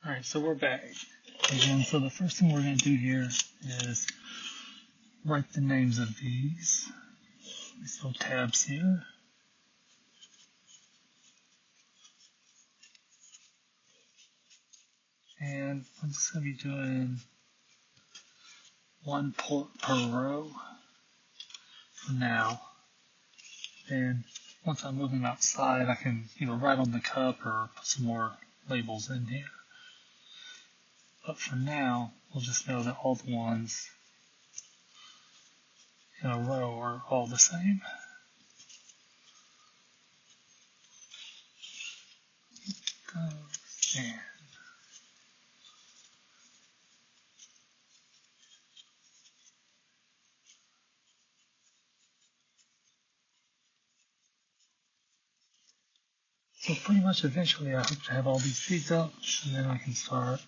Alright, so we're back. And so the first thing we're going to do here is write the names of these little tabs here. And I'm just going to be doing one port per row for now. And once I move them outside, I can either write on the cup or put some more labels in here. But for now, we'll just know that all the ones in a row are all the same. And so pretty much eventually I hope to have all these seeds up, and then I can start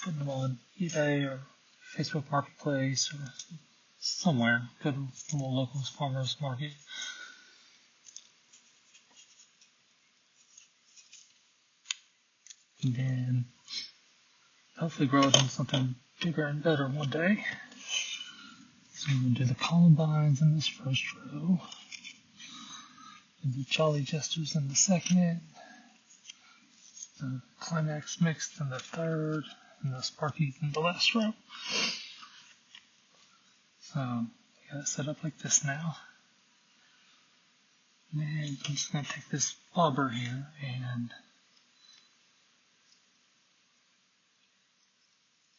putting them on eBay or Facebook Marketplace or somewhere. Go to a little local farmers market. And then hopefully grow it into something bigger and better one day. So I'm going to do the columbines in this first row. And the Jolly Jesters in the second. The Climax Mixed in the third. And the Sparkies in the last row. So I got it set up like this now. And then I'm just going to take this bobber here and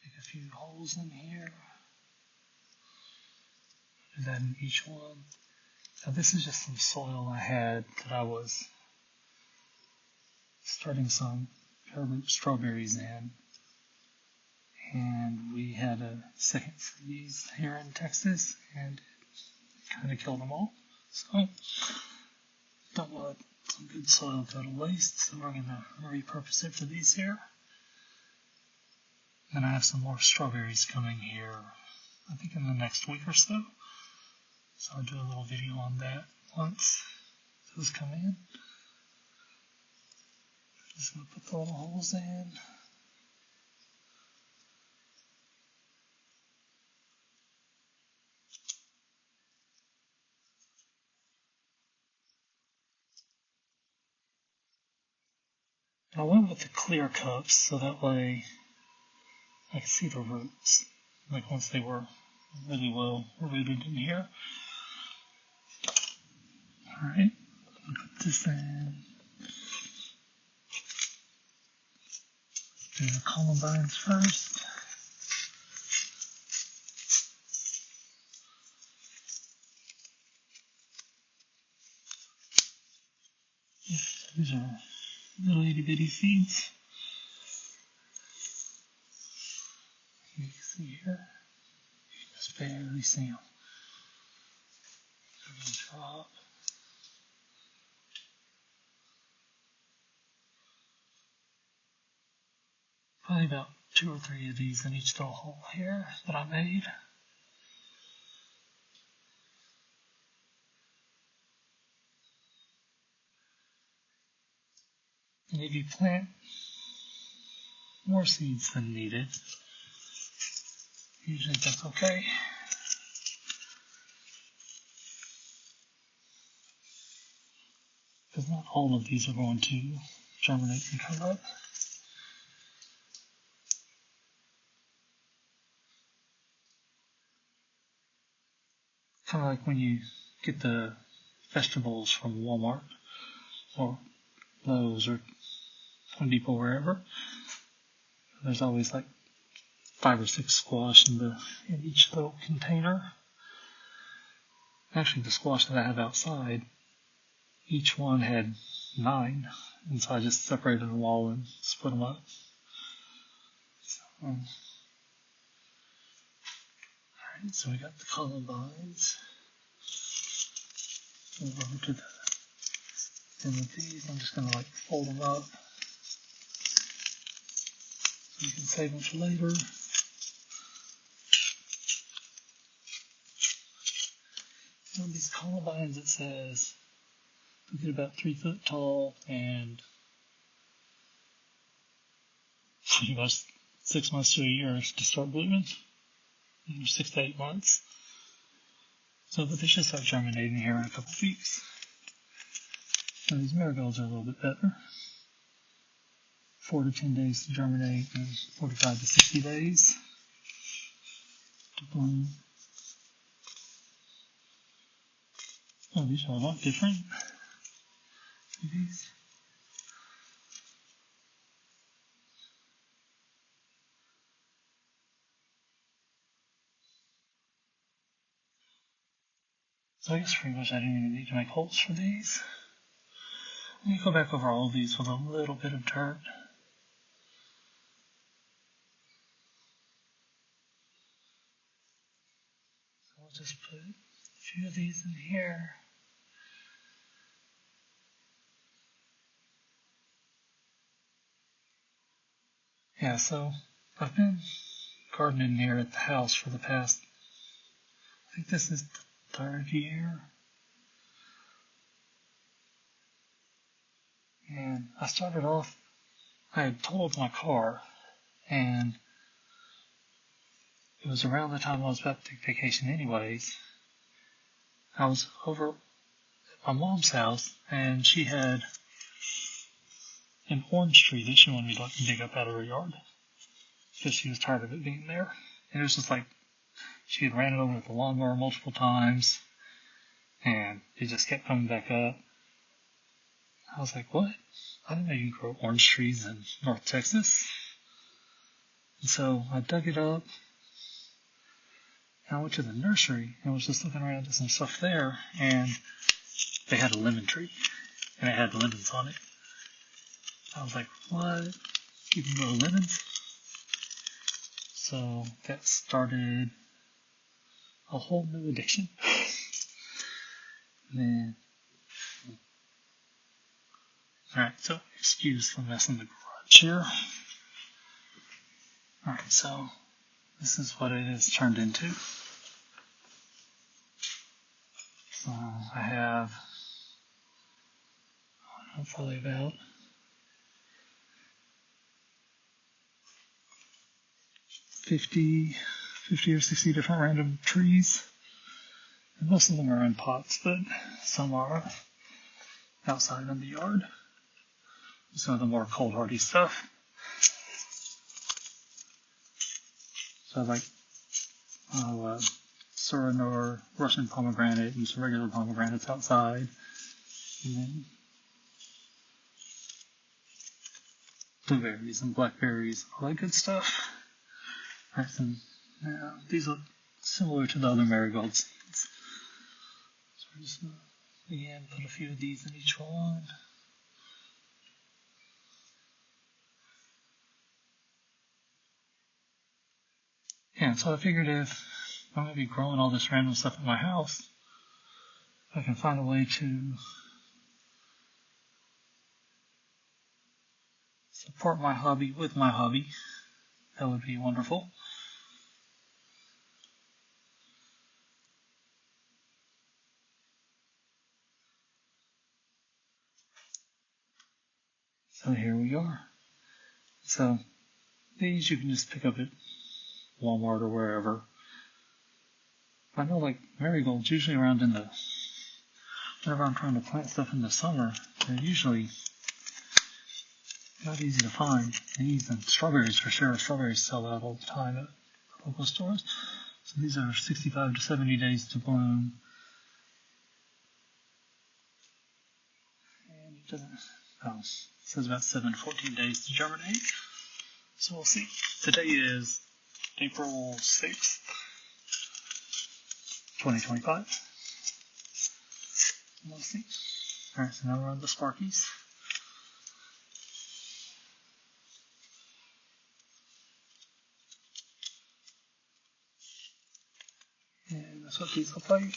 make a few holes in here. Do that in each one. So this is just some soil I had that I was starting some heirloop strawberries in. And we had a second freeze here in Texas and it kind of killed them all. So don't want some good soil go to waste, so we're going to repurpose it for these here. And I have some more strawberries coming here, I think in the next week or so. So I'll do a little video on that once those come in. Just going to put the little holes in. I went with the clear cups so that way I could see the roots, like once they were really well rooted in here. Alright, put this in. Do the columbines first. These are little itty bitty seeds. You can see here. You can just barely see them. They're going to drop. Probably about 2 or 3 of these in each little hole here that I made. And if you plant more seeds than needed, usually that's okay. Because not all of these are going to germinate and come up. Kind of like when you get the vegetables from Walmart or Lowe's or Home Depot, wherever. There's always like 5 or 6 squash in each little container. Actually, the squash that I have outside, each one had 9, and so I just separated them all and split them up. So, alright, so we got the columbines. Move over to the end of these. I'm just going to like fold them up so you can save them for later. On these columbines it says they get about 3 foot tall and pretty much 6 months to a year to start blooming, 6 to 8 months. So, but they should start germinating here in a couple weeks. And these marigolds are a little bit better. 4 to 10 days to germinate and 45 to 60 days to bloom. Oh, these are a lot different. See these? So I guess pretty much I didn't even need to make holes for these. Let me go back over all of these with a little bit of dirt. So I'll just put a few of these in here. Yeah, so I've been gardening here at the house for the past, I think this is the 3rd year. And I started off, I had totaled my car, and it was around the time I was about to take vacation anyways. I was over at my mom's house, and she had an orange tree that she wanted me to dig up out of her yard, because she was tired of it being there. And it was just like, she had ran it over with the lawnmower multiple times, and it just kept coming back up. I was like, what? I didn't know you could grow orange trees in North Texas. And so I dug it up, and I went to the nursery and was just looking around at some stuff there, and they had a lemon tree, and it had lemons on it. I was like, what? You can grow lemons? So that started a whole new addiction. And then, alright, so excuse the mess in the garage here. Alright, so this is what it has turned into. So I have, I don't know, probably about 50 or 60 different random trees. And most of them are in pots, but some are outside in the yard. Some of the more cold hardy stuff. So like Surin or Russian pomegranate and some regular pomegranates outside. And then blueberries and blackberries, all that good stuff. Alright, so now these look similar to the other marigolds. So we're just gonna, again, put a few of these in each one. Yeah, so I figured if I'm going to be growing all this random stuff at my house, if I can find a way to support my hobby with my hobby, that would be wonderful. So here we are. So these you can just pick up at Walmart or wherever. I know like marigolds usually around in the, whenever I'm trying to plant stuff in the summer, they're usually not easy to find. These and strawberries for sure. Strawberries sell out all the time at local stores. So these are 65 to 70 days to bloom. And it doesn't, oh, it says about 7 to 14 days to germinate. So we'll see. Today is April 6th, 2025. We'll see. Alright, so now we're on the Sparkies. And that's what these look like.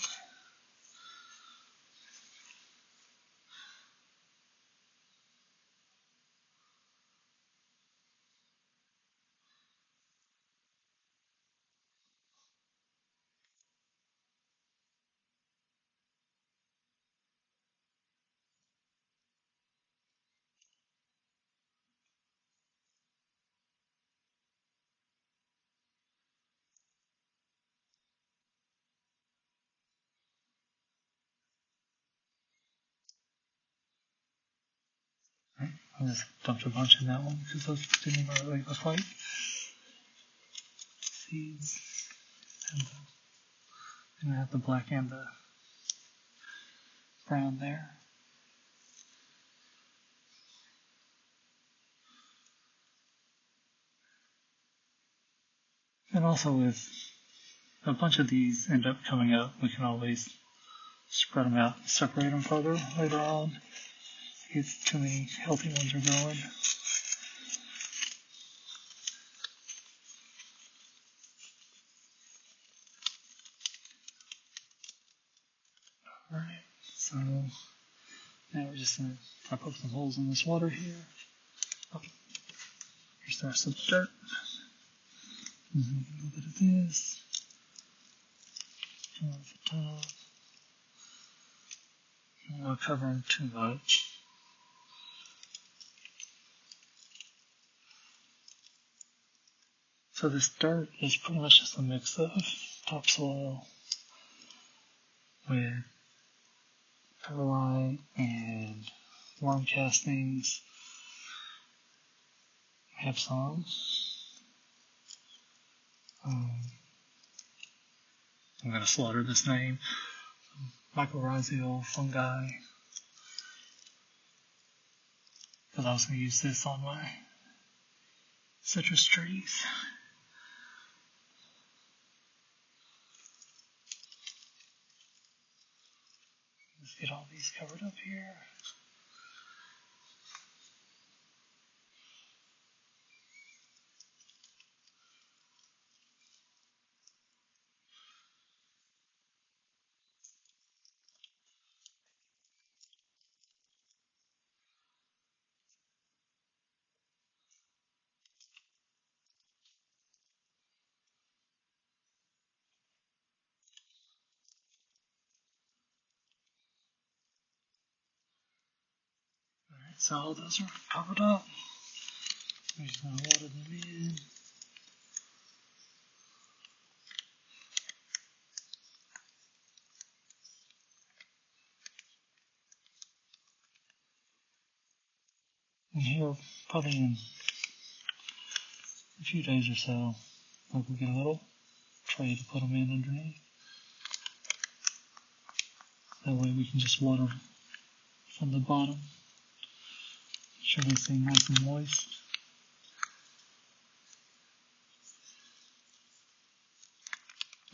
I just dumped a bunch in that one because those didn't even really look like seeds. And I have the black and the brown there. And also, if a bunch of these end up coming up, we can always spread them out, separate them further later on. If too many healthy ones are growing. Alright, so now we're just going to poke some holes in this water here. Oh, here's the rest of the dirt. A little bit of this. Come off the top. I don't want to cover them too much. So this dirt is pretty much just a mix of topsoil with perlite and worm castings. I have some. I'm going to slaughter this name. Mycorrhizal fungi. Because I was going to use this on my citrus trees. Let's get all these covered up here. Alright, so all those are covered up. I'm just going to water them in. And here, probably in a few days or so, we'll get a little tray to put them in underneath. That way we can just water from the bottom. Make sure they stay nice and moist.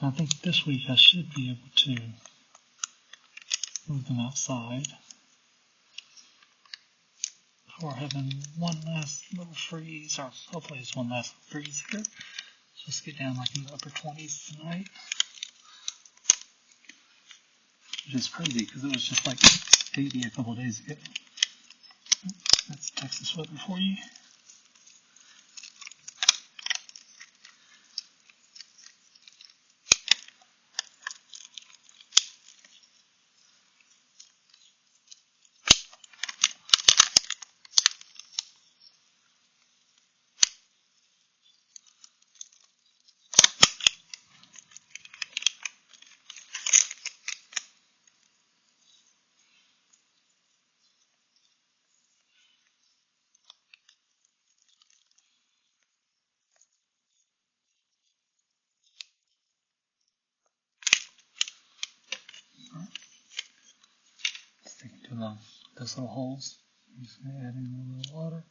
I think this week I should be able to move them outside. We're having one last little freeze, or hopefully it's one last freeze here. Just get down like in the upper 20s tonight. Which is crazy because it was just like 80 a couple days ago. That's Texas weather for you. Sticking to those little holes. I'm just going to add in a little water.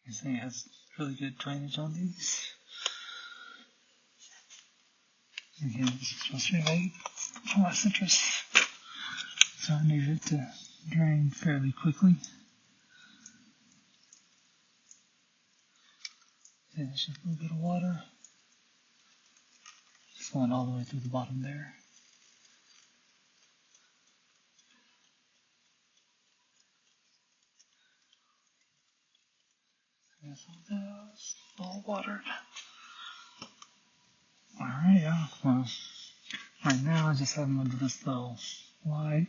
This thing has really good drainage on these. Again, this is supposed to be made for my citrus, so I need it to drain fairly quickly. And it's just a little bit of water. Just going all the way through the bottom there. There's all those, all watered. Alright, yeah, well, right now I just have them under this little light.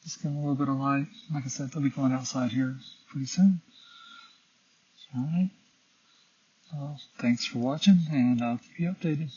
Just give them a little bit of light. Like I said, they'll be going outside here pretty soon. Alright. Well, thanks for watching, and I'll keep you updated.